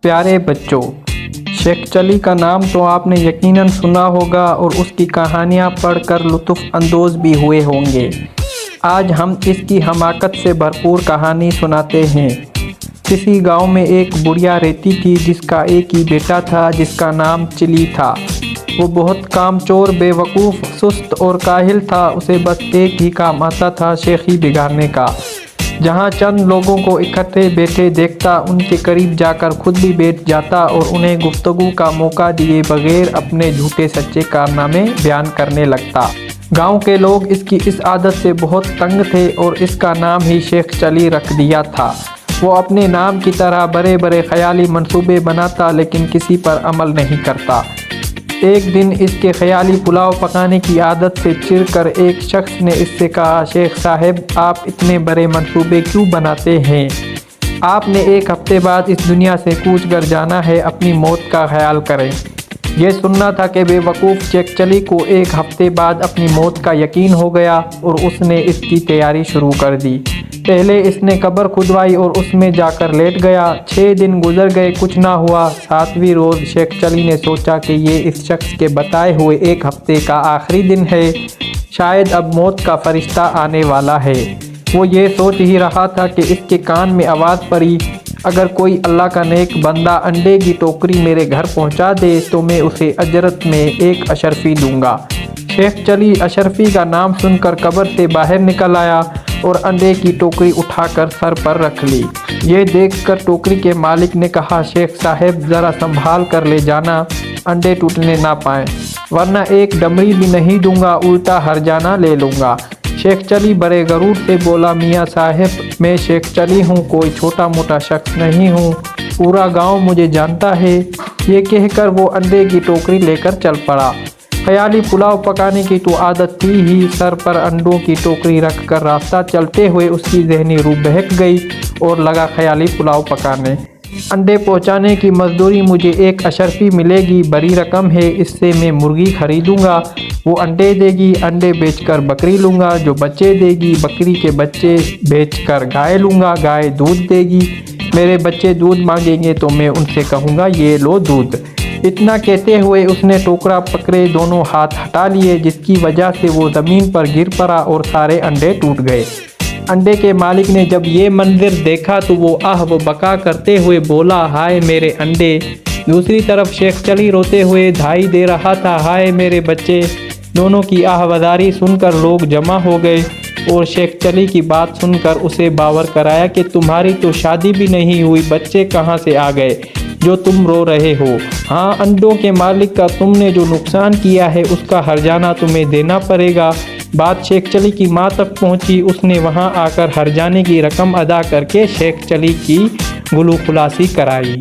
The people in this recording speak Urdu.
پیارے بچوں، شیخ چلی کا نام تو آپ نے یقیناً سنا ہوگا اور اس کی کہانیاں پڑھ کر لطف اندوز بھی ہوئے ہوں گے۔ آج ہم اس کی حماقت سے بھرپور کہانی سناتے ہیں۔ کسی گاؤں میں ایک بڑھیا رہتی تھی جس کا ایک ہی بیٹا تھا جس کا نام چلی تھا۔ وہ بہت کام چور، بے وقوف، سست اور کاہل تھا۔ اسے بس ایک ہی کام آتا تھا، شیخی بگاڑنے کا۔ جہاں چند لوگوں کو اکٹھے بیٹھے دیکھتا، ان کے قریب جا کر خود بھی بیٹھ جاتا اور انہیں گفتگو کا موقع دیے بغیر اپنے جھوٹے سچے کارنامے بیان کرنے لگتا۔ گاؤں کے لوگ اس کی اس عادت سے بہت تنگ تھے اور اس کا نام ہی شیخ چلی رکھ دیا تھا۔ وہ اپنے نام کی طرح بڑے بڑے خیالی منصوبے بناتا لیکن کسی پر عمل نہیں کرتا۔ ایک دن اس کے خیالی پلاؤ پکانے کی عادت سے چڑ کر ایک شخص نے اس سے کہا، شیخ صاحب، آپ اتنے بڑے منصوبے کیوں بناتے ہیں؟ آپ نے ایک ہفتے بعد اس دنیا سے کوچ کر جانا ہے، اپنی موت کا خیال کریں۔ یہ سننا تھا کہ بے وقوف شیخ چلی کو ایک ہفتے بعد اپنی موت کا یقین ہو گیا اور اس نے اس کی تیاری شروع کر دی۔ پہلے اس نے قبر کھدوائی اور اس میں جا کر لیٹ گیا۔ 6 دن گزر گئے، کچھ نہ ہوا۔ 7ویں روز شیخ چلی نے سوچا کہ یہ اس شخص کے بتائے ہوئے ایک ہفتے کا آخری دن ہے، شاید اب موت کا فرشتہ آنے والا ہے۔ وہ یہ سوچ ہی رہا تھا کہ اس کے کان میں آواز پڑی، اگر کوئی اللہ کا نیک بندہ انڈے کی ٹوکری میرے گھر پہنچا دے تو میں اسے اجرت میں 1 اشرفی دوں گا۔ شیخ چلی اشرفی کا نام سن کر قبر سے باہر نکل آیا اور انڈے کی ٹوکری اٹھا کر سر پر رکھ لی۔ یہ دیکھ کر ٹوکری کے مالک نے کہا، شیخ صاحب، ذرا سنبھال کر لے جانا، انڈے ٹوٹنے نہ پائیں، ورنہ 1 ڈمری بھی نہیں دوں گا، الٹا ہرجانہ لے لوں گا۔ شیخ چلی بڑے غرور سے بولا، میاں صاحب، میں شیخ چلی ہوں، کوئی چھوٹا موٹا شخص نہیں ہوں، پورا گاؤں مجھے جانتا ہے۔ یہ کہہ کر وہ انڈے کی ٹوکری لے کر چل پڑا۔ خیالی پلاؤ پکانے کی تو عادت تھی ہی، سر پر انڈوں کی ٹوکری رکھ کر راستہ چلتے ہوئے اس کی ذہنی روح بہک گئی اور لگا خیالی پلاؤ پکانے۔ انڈے پہنچانے کی مزدوری مجھے 1 اشرفی ملے گی، بڑی رقم ہے، اس سے میں مرغی خریدوں گا، وہ انڈے دے گی، انڈے بیچ کر بکری لوں گا، جو بچے دے گی، بکری کے بچے بیچ کر گائے لوں گا، گائے دودھ دے گی، میرے بچے دودھ مانگیں گے تو میں ان سے کہوں گا یہ لو دودھ۔ اتنا کہتے ہوئے اس نے ٹوکرا پکڑے دونوں ہاتھ ہٹا لیے، جس کی وجہ سے وہ زمین پر گر پڑا اور سارے انڈے ٹوٹ گئے۔ انڈے کے مالک نے جب یہ منظر دیکھا تو وہ آہ و بکا کرتے ہوئے بولا، ہائے میرے انڈے۔ دوسری طرف شیخ چلی روتے ہوئے دھائی دے رہا تھا، ہائے میرے بچے۔ دونوں کی آہ وزاری سن کر لوگ جمع ہو گئے اور شیخ چلی کی بات سن کر اسے باور کرایا کہ تمہاری تو شادی بھی نہیں ہوئی، بچے کہاں سے آ گئے جو تم رو رہے ہو؟ ہاں، انڈوں کے مالک کا تم نے جو نقصان کیا ہے اس کا ہرجانہ تمہیں دینا پڑے گا۔ بات شیخ چلی کی ماں تک پہنچی، اس نے وہاں آ کر ہرجانے کی رقم ادا کر کے شیخ چلی کی گلو خلاصی کرائی۔